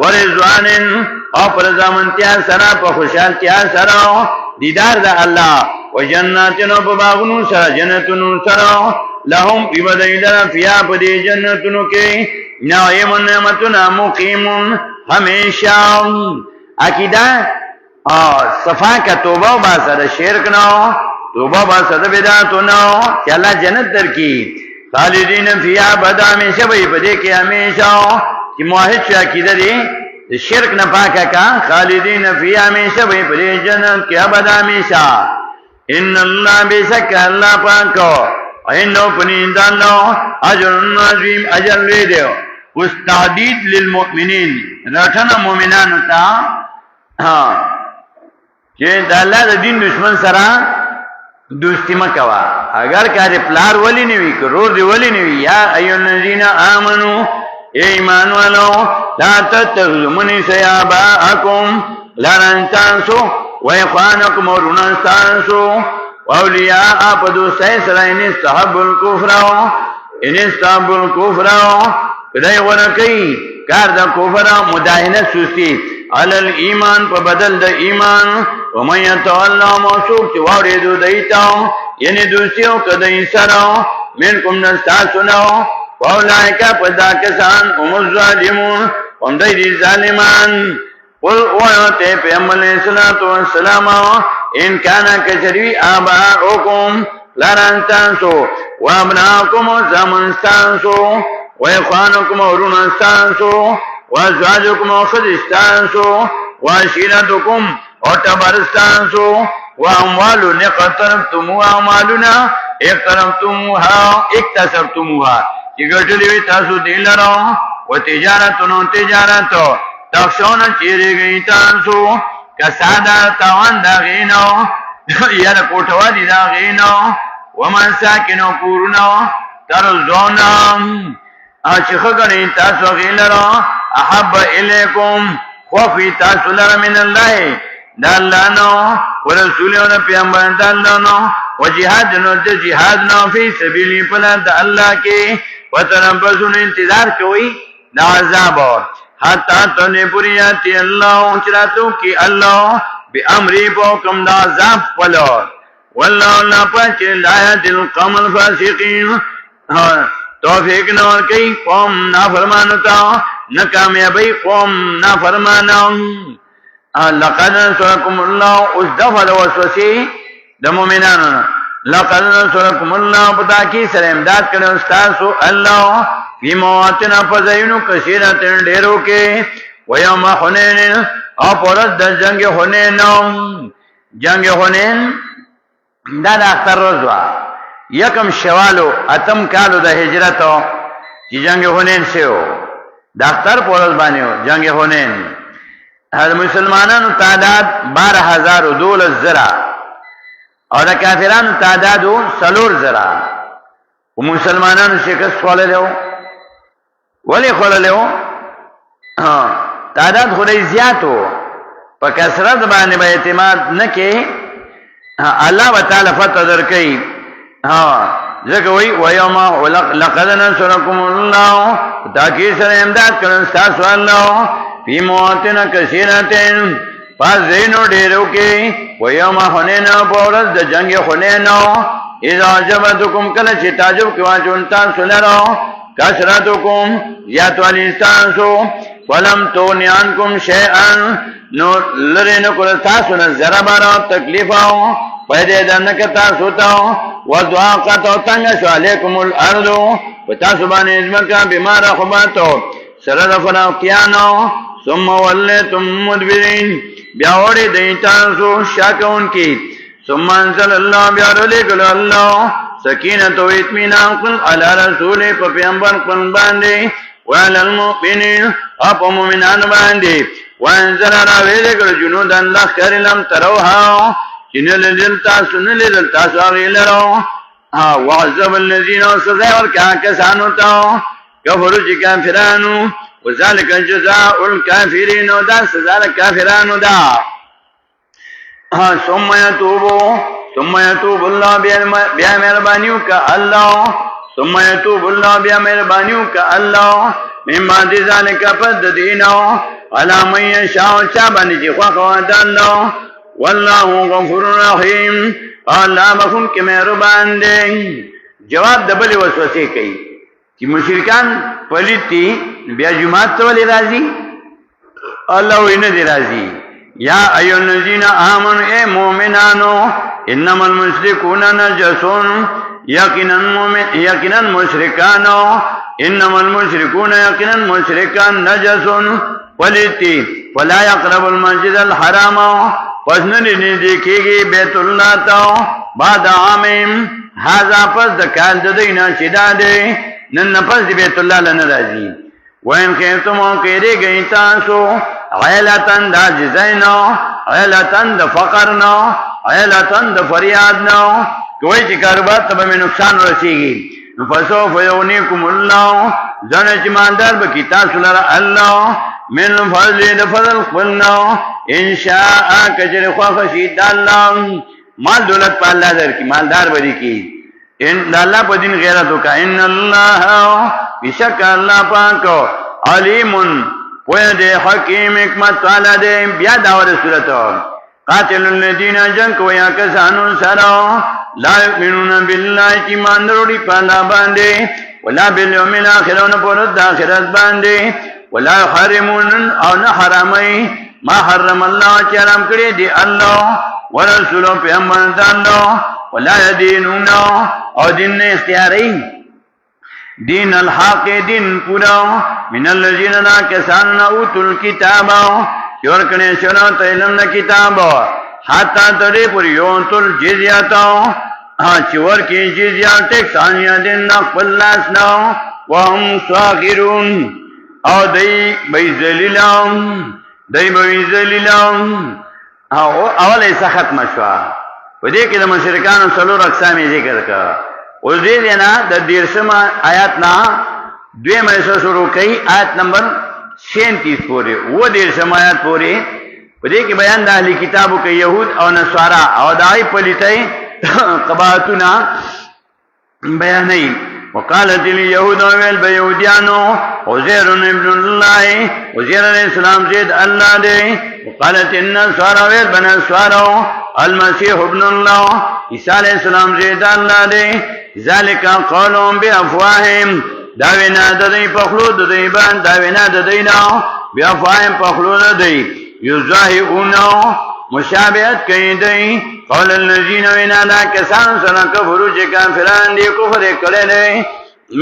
ورزوانن او پر زمانتیا سره په خوشالتیا سره دیدار د الله وجناتن په باغونو سره جنتونو سره لهم ببدیلنا فیا پدی جنتونو کې نعیم نعمتنا مقیمون ہمیشہ عقیدہ صفا کا توبہ باسد شرک نو توبہ باسد بدعت نو کہ اللہ جنت در کی خالدین فیا بدا ہمیشہ بھئی پدی کے ہمیشہ کہ موحد شو عقیدہ دی شرک نہ پاکا کا خالدین فیا ہمیشہ بھئی پدی جنت کے بدا ہمیشہ ان اللہ بے شک اللہ پاکو اینو پنیند اللہ اجر عظیم اجر لے دیو اس تحدید للمؤمنین رٹھنا مومنانو تا کہ دا اللہ دا دین دشمن سرا دوستی مکوا اگر کاری پلار ولی نوی کرور دی ولی نوی یا ایو الذین آمنو اے ایمان والو لا تتخذوا من سیاباءکم لرنتانسو و اخوانکم ورنستانسو اولیاء پدو سیسر ان استحب الکفر کدای ورکی کار دا کفر مداہنت سستی علی الایمان پا بدل دا ایمان ومن یتولا موصوب چی واردو دیتا یعنی دوستیو کدای سرو منکم نستاسنو واولائکا پدا کسان ام الظالمون ام دی ظالمان قل اویوتے پیغمبر علیہ السلام ان کانا کچری آباؤکم لرنستانسو وابناؤکم زمنستانسو واخوانکم ورنستانسو وازواجکم خدستانسو وعشيرتكم وتبرستانسو وأموال اقترفتموها مالنا اقترفتموها اكتسبتموها چگٹلیوی تاسو دیلرو وتجارتنو تجارتو تخشون چیری گئی تاسو کسادا تاوان دا غینو یا کوټوالي دا غینو ومساکنو کورنو ترزونا چې خګنی تاسو غیلرو احب الیکم خوفی تاسو لره من الله دا الله نو ورسولو پیغمبر دا الله نو وجهاد نو د جهاد نو فی سبیل په د الله کې وتربصون انتظار کوي دا عذاب حتا تنه پریاتی الله چراتو کی الله بامری بوکم دا عذاب پلو والله لا پچ لا دل قوم الفاسقین توفیق نور کئی قوم نافرمانتا نکامیابی قوم نافرمانا لقد نصرکم الله اس دفع وسوسی د مومنانو لقد نصرکم الله پتاکی سره امداد کړو استاسو الله فی مواطن فزینو کثیرتن ډیرو کې ویوم حنین او پرد د جنگ حنین جنگ حنین دا د اختر روز وا یکم شوالو اتم کالو د هجرتو چې جنگ حنین شو د اختر پرز باندې جنگ حنین هر مسلمانانو تعداد 12000 دول زرا او د کافرانو تعداد 3 زرا او مسلمانانو شکست خوللو ولی خوللو تعداد خدای زیاتو په کثرت باندې به اعتماد نکې الله وتعالى فتح درکې ځکه وی ويوم لقد نصركم الله تاکي سره امداد کړو تاسو الله فی مواطن کثیرتن فازینو ډیرو کې ويوم حنین پورز د جنگ حنین اذا جبتکم کله چې تعجب کوا چون تاسو لرو کثرتکم یاتو الانسانسو ولم تونیانکم شیئا نو لرینو کل تاسو نظر بارا تکلیفاو پیده دنکتا سوتاو وضواقتو تنگ شو علیکم الارضو فتاسو بانی ازمکا بیمار خباتو سرد فراقیانو ثم ولیتم مدبرین بیاوڑی دیتاسو شاکون کی ثم انزل اللہ بیارو لکل اللہ سکینتو اتمینان قل علی رسول پا پیامبر قل باندی وعلى المؤمنين اپا مومنان باندی وانزل راویل کر جنودا لخکر لم تروها چنل دلتاسو نل دلتاسو آغیلرو وعذب الذین سزا ورکا کسانو تاو کفرو چی کافرانو وذالک جزاء الكافرین دا سزا کافرانو دا ثم يتوب الله بیا مہربانیو کا اللہ ثم يتوب الله بیا مہربانیو کا اللہ من بعد ذلك پد دینو علی من یشاء چابانی چی خواقوات اللہ واللہ غفور رحیم اللہ بخون کے مہربان دے جواب دبلی وسوسے کئی کہ مشرکان پلیتی بیا جماعت تولی رازی اللہ وینا دی رازی یا ایو الذین آمنوا اے مومنانو انما المشرکون نجسون یقینا مشرکانو انما المشرکون یقینا مشرکان نجسون پلیتی فلا یقرب المسجد الحرام پس نزدیکی کیږي بیت الله ته بعد عامهم هذا پس د کال د دینه شداده نن پس د بیت الله لنه راځي وین خیرتم کېږي گئی تاسو عیلتن د جزینو عیلتن د فقرنو عیلتن د فریادنو کوئی چې کاروبار ته به نقصان رسیږي فسوف یغنیکم الله ځنه چې مالدار به کی تاسو لره الله من فضل د فضل خپلنو ان شاء کجر خو شید الله مال دولت په الله در کی مالدار بری کی ان الله په دین غیرت وکا ان الله بشک الله پاک علیم پوهه دی حکیم حکمت والا دی بیا دا ور صورت قاتل الذین جنگ ویا کسانو سره لا یؤمنون بالله کی مان وروړي په الله باندې ولا بالیوم الاخر او په د آخرت باندې ولا حرمون او نه حرامي ما حرم الله چې حرام کړی دی الله ورسول پیغمبر الله ولا يدينون او دین اختیاري دین الحق دین پورا من الذين كسانوا اوتوا الكتاب چور کړي شنو ته علم نه کتاب حتا ترې پوری یو تل جزیاتو چور کې جزیات ثانیه دین خپل لاس نو وهم صاغرون او دای بی ذلیلان او اوله سخت مشوا په دې کې د مشرکانو څلور اقسام ذکر کړه او دې نه د 13 آیات نه دویم ایسو شروع کئی آیت نمبر 37 پوری وہ 13 آیات پوری پا دے کی بیان دا اہلی کتابو کے یہود او نصارا او دائی پلیتائی قباعتونا بیانی وقالت الیہود ویل بیہودیانو عزیر ابن اللہ عزیر علیہ السلام زید اللہ دے وقالت النصارا ویل بنصارا المسیح ابن اللہ عیسیٰ علیہ السلام زید اللہ دے ذالکا قولهم بی افواہم داوینا ددئی پخلو ددئی بان داوینا ددئینا بیا فاہم پخلو ددئی یزاہیونو مشابہت کئی دئی قول الذین وینا دا کسان سنا کفرو چه کافران دی کفر کڑے دئی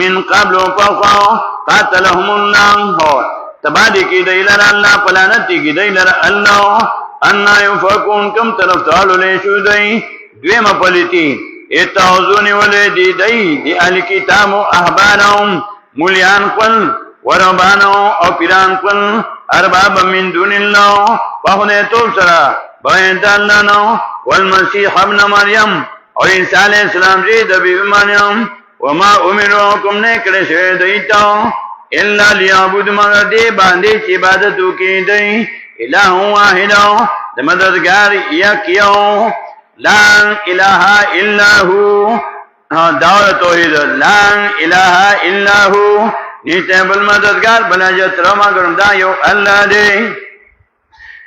من قبلو پخواو قاتلهم اللہ تبادی کی دئی لر اللہ پلانتی کی دئی لر اللہ انا یفکون کم طرف تعالو لیشو دئی دویم پلیتی اتعوذونی ولی دی دی اہل کتاب احبانهم مولیان قل وربانهم او پیران قل ارباب من دون اللہ فخدے توب سرا بغیت اللہ نو والمسیح ابن مریم اور عیسیٰ علیہ السلام زید بی مریم وما امرو حکم نے کرے شوئے دیتا اللہ لیعبود مگر دی باندے چی عبادتو کی دی الہ واحدو دمددگار یکیو لا الہ الا ہو دعوت توحید لا الہ الا ہو نیتے بالمددگار بلا جت رما کرم دا یو اللہ دے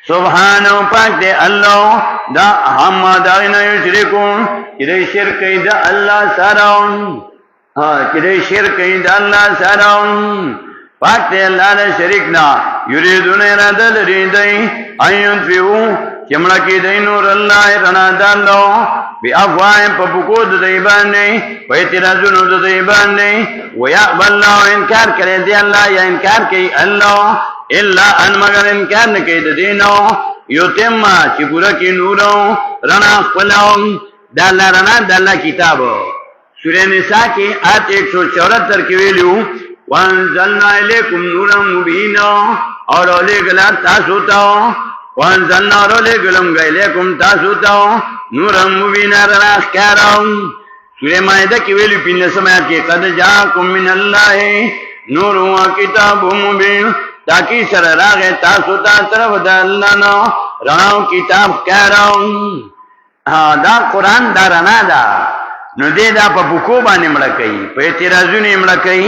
سبحانو پاک دے اللہ دا ہم داغینا یشرکون چرے شرکی دا اللہ سارون چرے شرکی دا اللہ سارون پاک دے اللہ دا شرکنا یریدون ارادہ لریدئی ایون فیو چمڑا کی دی نور اللہ رنا دالو بی افواہم پا پکود دی باندے پا اعتراضونو دی باندے ویعب اللہ انکار کرے دی اللہ یا انکار کی اللہ اللہ ان مگر انکار نکی دینو یتم چی پورا کی نورو رنا خپلو دالا رنا دالا کتابو سورہ نساء کی آیت 174 کی ویلیو وانزلنا الیکم نورا مبینو اور اولے گلا تاسوتاو وانزلنا رولے گلم گئے لیکم تاسوتاو نورا مبینا رنا اخکاراو سورہ مائدہ کی ویلی پین سمیت کی قد جاکم من اللہ نور و کتاب مبین تاکی سر راغ تاسوتا طرف دا اللہ نو رناو کتاب اخکاراو دا قرآن دا رنا دا نو دے دا پا پکو بانے مڑکئی پا اعتراضونی مڑکئی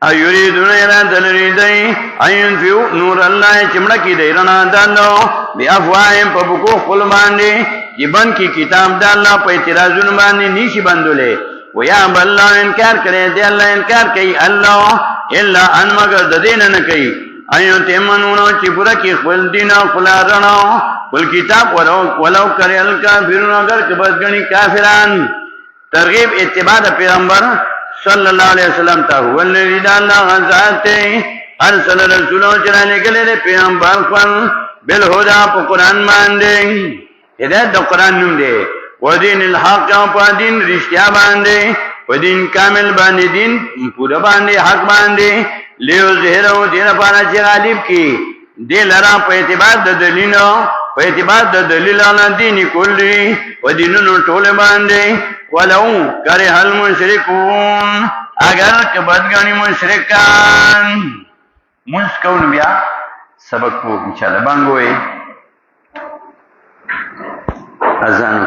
ایوریدون ارادہ لریدئی این فیو نور اللہ چمڑکی دی رنا دالو بی افواہم پا بکو خل باندے جبن کی کتاب داللہ پا اعتراضون باندے نیشی بندو لے ویاب اللہ انکار کرے دے اللہ انکار کئی اللہ اللہ ان مگر ددین نکی ایو تیمنونو چی پورا کی خل دینا خلا رنا خل کتاب ولو کرے الکافرون اگر کبت گنی کافران ترغیب اتباع پیغمبر صلی اللہ علیہ وسلم تا هو الذی اللہ غزاتے ارسل رسولوں چرانے کے لئے پیغمبر کن بالہدا پا قرآن ماندے ہدایت دا قرآن نم دے و دین الحق پا دین رشتیا باندے و دین کامل باندے دین پورا باندے حق باندے لیو زہرہو دین پانا چی غالب کی دے لرا پا اعتبار دا دلیلو پا اعتبار دا دلیلانا دینی کلی و دینونو ٹولے باندے ولو کرے المشرکون اگر کبدگانی مشرکان منسکون بیا سبق کو انشاءاللہ بانگوئے ازان